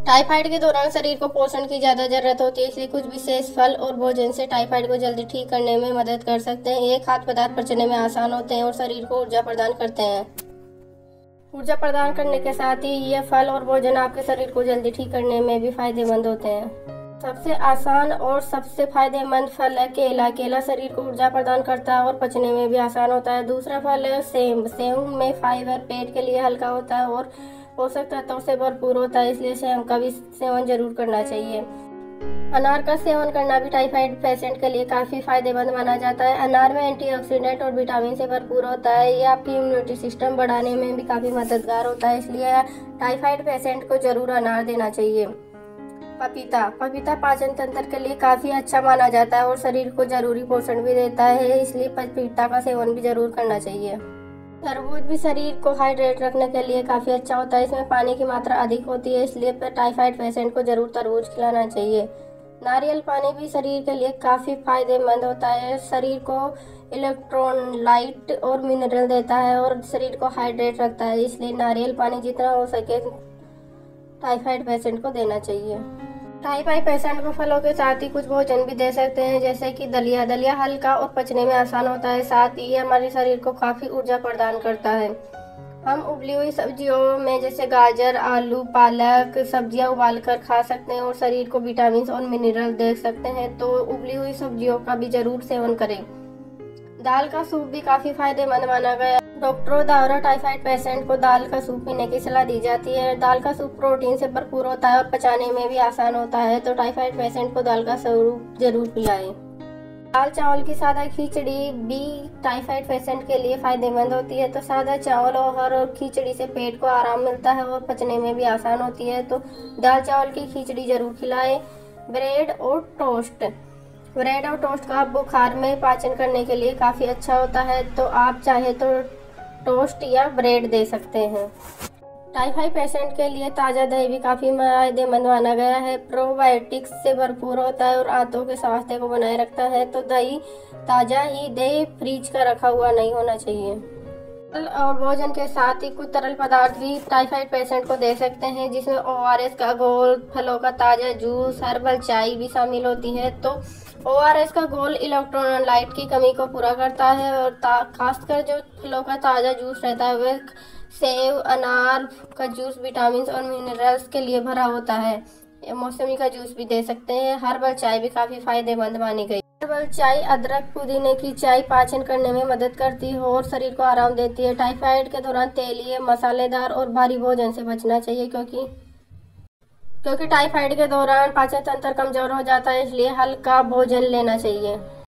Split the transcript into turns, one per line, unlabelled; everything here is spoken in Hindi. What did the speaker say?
टाइफाइड के दौरान शरीर को पोषण की ज़्यादा ज़रूरत होती है, इसलिए कुछ विशेष फल और भोजन से टाइफाइड को जल्दी ठीक करने में मदद कर सकते हैं। ये खाद्य पदार्थ पचने में आसान होते हैं और शरीर को ऊर्जा प्रदान करते हैं। ऊर्जा प्रदान करने के साथ ही ये फल और भोजन आपके शरीर को जल्दी ठीक करने में भी फायदेमंद होते हैं। सबसे आसान और सबसे फायदेमंद फल है केला। केला शरीर को ऊर्जा प्रदान करता है और पचने में भी आसान होता है। दूसरा फल है सेब। सेब में फाइबर पेट के लिए हल्का होता है और पोषक तत्वों से भरपूर होता है, इसलिए सेब का भी सेवन जरूर करना चाहिए। अनार का सेवन करना भी टाइफाइड पेशेंट के लिए काफ़ी फायदेमंद माना जाता है। अनार में एंटीऑक्सीडेंट और विटामिन से भरपूर होता है। ये आपकी इम्यूनिटी सिस्टम बढ़ाने में भी काफ़ी मददगार होता है, इसलिए टाइफाइड पेशेंट को जरूर अनार देना चाहिए। पपीता। पपीता पाचन तंत्र के लिए काफ़ी अच्छा माना जाता है और शरीर को जरूरी पोषण भी देता है, इसलिए पपीता का सेवन भी जरूर करना चाहिए। तरबूज भी शरीर को हाइड्रेट रखने के लिए काफ़ी अच्छा होता है। इसमें पानी की मात्रा अधिक होती है, इसलिए टाइफाइड पेशेंट को जरूर तरबूज खिलाना चाहिए। नारियल पानी भी शरीर के लिए काफ़ी फायदेमंद होता है। शरीर को इलेक्ट्रोलाइट और मिनरल देता है और शरीर को हाइड्रेट रखता है, इसलिए नारियल पानी जितना हो सके टाइफाइड पेशेंट को देना चाहिए। टाइफाइड पेशेंट को फलों के साथ ही कुछ भोजन भी दे सकते हैं, जैसे कि दलिया। दलिया हल्का और पचने में आसान होता है, साथ ही ये हमारे शरीर को काफ़ी ऊर्जा प्रदान करता है। हम उबली हुई सब्जियों में जैसे गाजर, आलू, पालक सब्जियां उबालकर खा सकते हैं और शरीर को विटामिन और मिनरल दे सकते हैं, तो उबली हुई सब्जियों का भी जरूर सेवन करें। दाल का सूप भी काफ़ी फायदेमंद माना गया। डॉक्टरों द्वारा टाइफाइड पेशेंट को दाल का सूप पीने की सलाह दी जाती है। दाल का सूप प्रोटीन से भरपूर होता है और पचाने में भी आसान होता है, तो टाइफाइड पेशेंट को दाल का सूप जरूर पिलाएं। दाल चावल की सादा खिचड़ी भी टाइफाइड पेशेंट के लिए फायदेमंद होती है, तो सादा चावल और खिचड़ी से पेट को आराम मिलता है और पचने में भी आसान होती है, तो दाल चावल की खिचड़ी जरूर खिलाएं। ब्रेड और टोस्ट। ब्रेड और टोस्ट का बुखार में पाचन करने के लिए काफ़ी अच्छा होता है, तो आप चाहे तो टोस्ट या ब्रेड दे सकते हैं। टाइफाइड पेशेंट के लिए ताज़ा दही भी काफ़ी फायदेमंद माना गया है। प्रोबायोटिक्स से भरपूर होता है और आंतों के स्वास्थ्य को बनाए रखता है, तो दही ताज़ा ही दही फ्रीज का रखा हुआ नहीं होना चाहिए। फल और भोजन के साथ ही कुछ तरल पदार्थ भी टाइफाइड पेशेंट को दे सकते हैं, जिसमें ORS का घोल, फलों का ताज़ा जूस, हर्बल चाय भी शामिल होती है। तो ORS का घोल इलेक्ट्रोलाइट की कमी को पूरा करता है और खासकर जो फलों का ताज़ा जूस रहता है वह सेब, अनार का जूस विटामिन और मिनरल्स के लिए भरा होता है। मौसमी का जूस भी दे सकते हैं। हर्बल चाय भी काफ़ी फायदेमंद मानी गई। हर्बल चाय अदरक पुदीने की चाय पाचन करने में मदद करती है और शरीर को आराम देती है। टाइफाइड के दौरान तेलीय, मसालेदार और भारी भोजन से बचना चाहिए, क्योंकि टाइफाइड के दौरान पाचन तंत्र कमजोर हो जाता है, इसलिए हल्का भोजन लेना चाहिए।